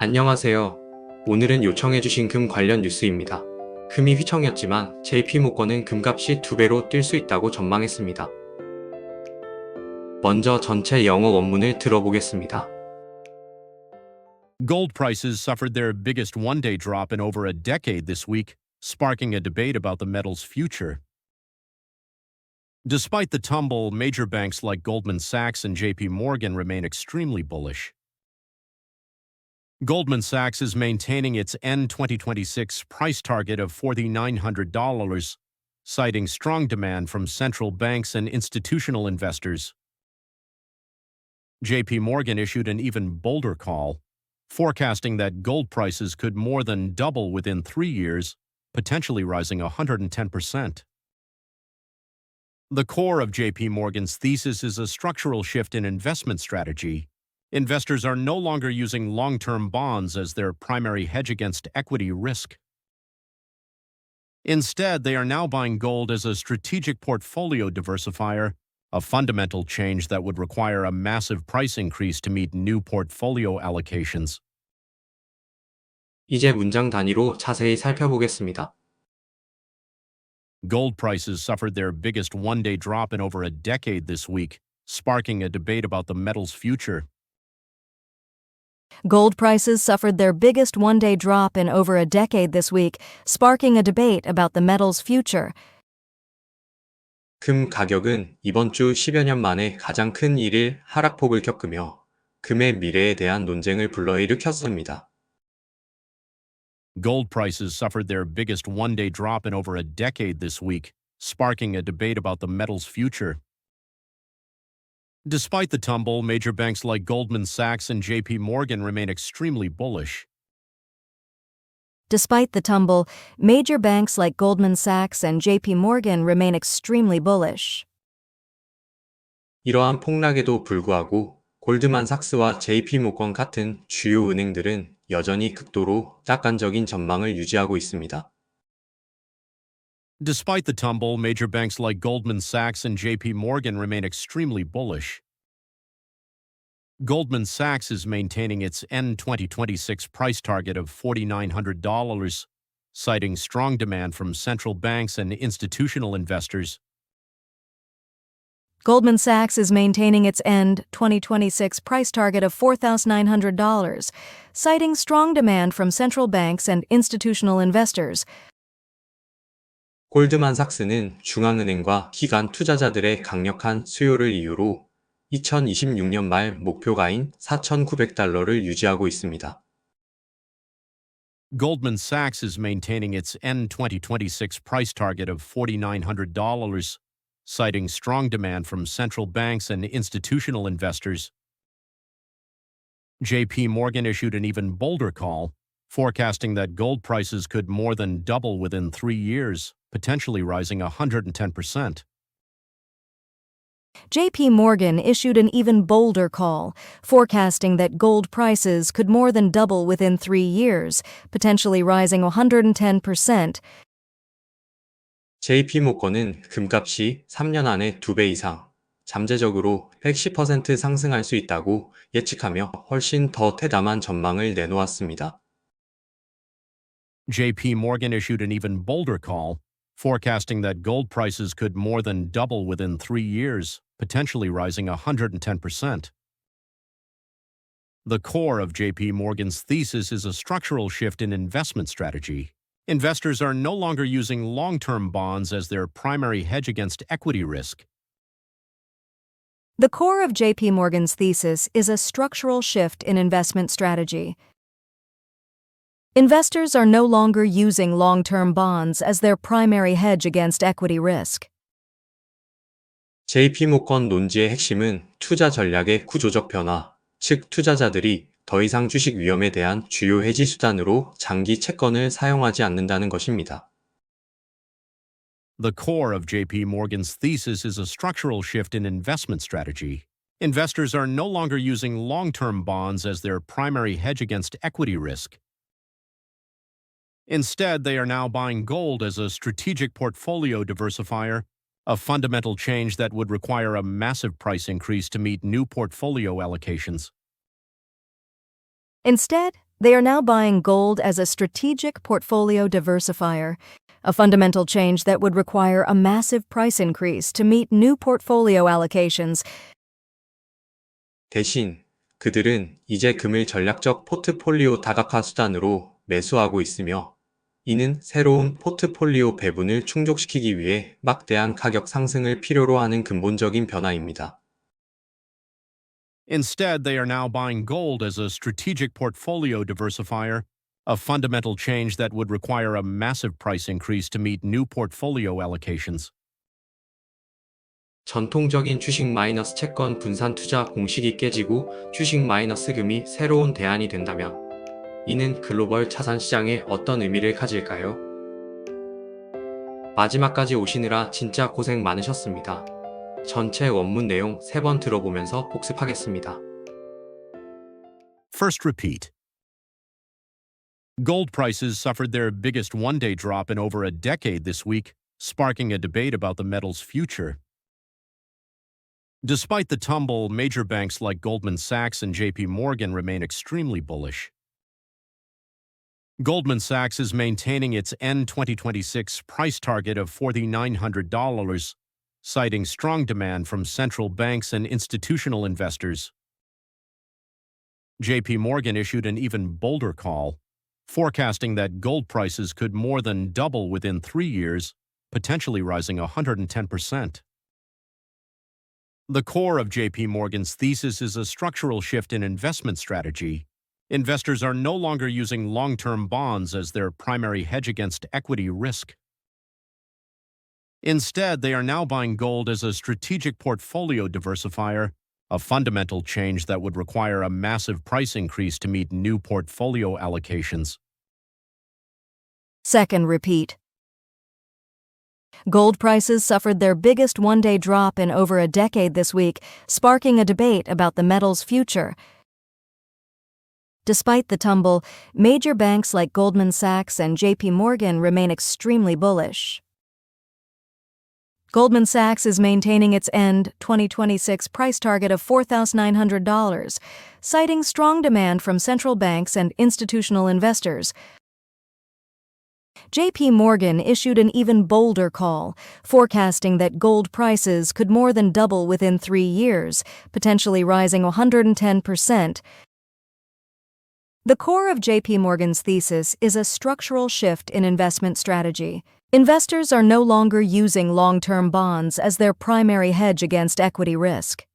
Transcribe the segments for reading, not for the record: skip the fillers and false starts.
안녕하세요. 오늘은 요청해주신 금 관련 뉴스입니다. 금이 휘청였지만 JP모건은 금값이 2배로 뛸 수 있다고 전망했습니다. 먼저 전체 영어 원문을 들어보겠습니다. Gold prices suffered their biggest one-day drop in over a decade this week, sparking a debate about the metal's future. Despite the tumble, major banks like Goldman Sachs and JP Morgan remain extremely bullish. Goldman Sachs is maintaining its end 2026 price target of $4,900, citing strong demand from central banks and institutional investors. JP Morgan issued an even bolder call, forecasting that gold prices could more than double within 3 years, potentially rising 110%. The core of JP Morgan's thesis is a structural shift in investment strategy. Investors are no longer using long-term bonds as their primary hedge against equity risk. Instead, they are now buying gold as a strategic portfolio diversifier, a fundamental change that would require a massive price increase to meet new portfolio allocations. 이제 문장 단위로 자세히 살펴보겠습니다. Gold prices suffered their biggest one-day drop in over a decade this week, sparking a debate about the metal's future. Gold prices suffered their biggest one-day drop in over a decade this week, sparking a debate about the metal's future. 금 가격은 이번 주 10여 년 만에 가장 큰 일일 하락폭을 겪으며 금의 미래에 대한 논쟁을 불러일으켰습니다. Gold prices suffered their biggest one-day drop in over a decade this week, sparking a debate about the metal's future. Despite the tumble, major banks like Goldman Sachs and JP Morgan remain extremely bullish. Despite the tumble, major banks like Goldman Sachs and JP Morgan remain extremely bullish. 이러한 폭락에도 불구하고 골드만삭스와 JP모건 같은 주요 은행들은 여전히 극도로 낙관적인 전망을 유지하고 있습니다. Despite the tumble, major banks like Goldman Sachs and JP Morgan remain extremely bullish. Goldman Sachs is maintaining its end 2026 price target of $4,900, citing strong demand from central banks and institutional investors. Goldman Sachs is maintaining its end 2026 price target of $4,900, citing strong demand from central banks and institutional investors. 골드만삭스는 중앙은행과 기관 투자자들의 강력한 수요를 이유로 2026년 말 목표가인 $4,900를 유지하고 있습니다. Goldman Sachs is maintaining its end 2026 price target of $4,900, citing strong demand from central banks and institutional investors. JP Morgan issued an even bolder call, forecasting that gold prices could more than double within 3 years, potentially rising 110%. JP Morgan issued an even bolder call, forecasting that gold prices could more than double within 3 years, potentially rising 110%. JP모건은 금값이 3년 안에 2배 이상, 잠재적으로 110% 상승할 수 있다고 예측하며 훨씬 더 대담한 전망을 내놓았습니다. JP Morgan issued an even bolder call, forecasting that gold prices could more than double within 3 years, potentially rising 110%. The core of JP Morgan's thesis is a structural shift in investment strategy. Investors are no longer using long-term bonds as their primary hedge against equity risk. The core of JP Morgan's thesis is a structural shift in investment strategy. Investors are no longer using long-term bonds as their primary hedge against equity risk. JP모건 논지의 핵심은 투자 전략의 구조적 변화, 즉 투자자들이 더 이상 주식 위험에 대한 주요 해지 수단으로 장기 채권을 사용하지 않는다는 것입니다. The core of JP Morgan's thesis is a structural shift in investment strategy. Investors are no longer using long-term bonds as their primary hedge against equity risk. Instead, they are now buying gold as a strategic portfolio diversifier, a fundamental change that would require a massive price increase to meet new portfolio allocations. Instead, They are now buying gold as a strategic portfolio diversifier, a fundamental change that would require a massive price increase to meet new portfolio allocations. 대신 그들은 이제 금을 전략적 포트폴리오 다각화 수단으로 매수하고 있으며 이는 새로운 포트폴리오 배분을 충족시키기 위해 막대한 가격 상승을 필요로 하는 근본적인 변화입니다. Instead, they are now buying gold as a strategic portfolio diversifier, a fundamental change that would require a massive price increase to meet new portfolio allocations. 전통적인 주식 마이너스 채권 분산 투자 공식이 깨지고 주식 마이너스 금이 새로운 대안이 된다면 이는 글로벌 자산 시장에 어떤 의미를 가질까요? 마지막까지 오시느라 진짜 고생 많으셨습니다. 전체 원문 내용 3번 들어보면서 복습하겠습니다. First repeat. Gold prices suffered their biggest one-day drop in over a decade this week, sparking a debate about the metal's future. Despite the tumble, major banks like Goldman Sachs and JP Morgan remain extremely bullish. Goldman Sachs is maintaining its end 2026 price target of $4,900, citing strong demand from central banks and institutional investors. JP Morgan issued an even bolder call, forecasting that gold prices could more than double within 3 years, potentially rising 110%. The core of JP Morgan's thesis is a structural shift in investment strategy. Investors are no longer using long-term bonds as their primary hedge against equity risk. Instead, they are now buying gold as a strategic portfolio diversifier, a fundamental change that would require a massive price increase to meet new portfolio allocations. Second repeat. Gold prices suffered their biggest one-day drop in over a decade this week, sparking a debate about the metal's future. Despite the tumble, major banks like Goldman Sachs and JP Morgan remain extremely bullish. Goldman Sachs is maintaining its end 2026 price target of $4,900, citing strong demand from central banks and institutional investors. JP Morgan issued an even bolder call, forecasting that gold prices could more than double within 3 years, potentially rising 110%. The core of JP Morgan's thesis is a structural shift in investment strategy. Investors are no longer using long-term bonds as their primary hedge against equity risk.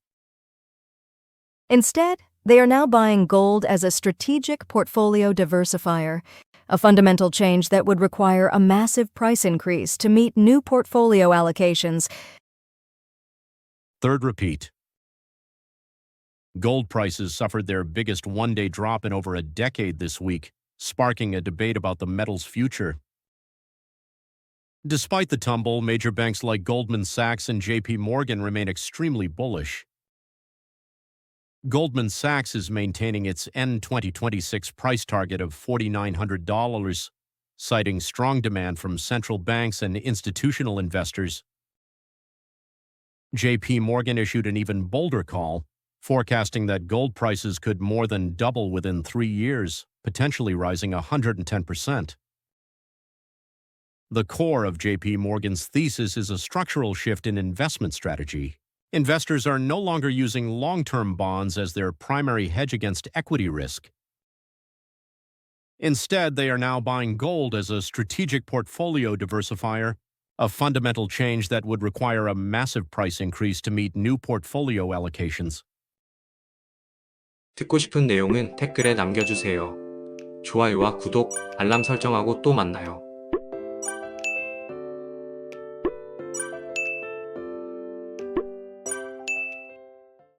Instead, they are now buying gold as a strategic portfolio diversifier, a fundamental change that would require a massive price increase to meet new portfolio allocations. Third repeat. Gold prices suffered their biggest one-day drop in over a decade this week, sparking a debate about the metal's future. Despite the tumble, major banks like Goldman Sachs and JP Morgan remain extremely bullish. Goldman Sachs is maintaining its end 2026 price target of $4,900, citing strong demand from central banks and institutional investors. JP Morgan issued an even bolder call, forecasting that gold prices could more than double within 3 years, potentially rising 110%. The core of JP Morgan's thesis is a structural shift in investment strategy. Investors are no longer using long-term bonds as their primary hedge against equity risk. Instead, they are now buying gold as a strategic portfolio diversifier, a fundamental change that would require a massive price increase to meet new portfolio allocations. 듣고 싶은 내용은 댓글에 남겨주세요. 좋아요와 구독, 알람 설정하고 또 만나요.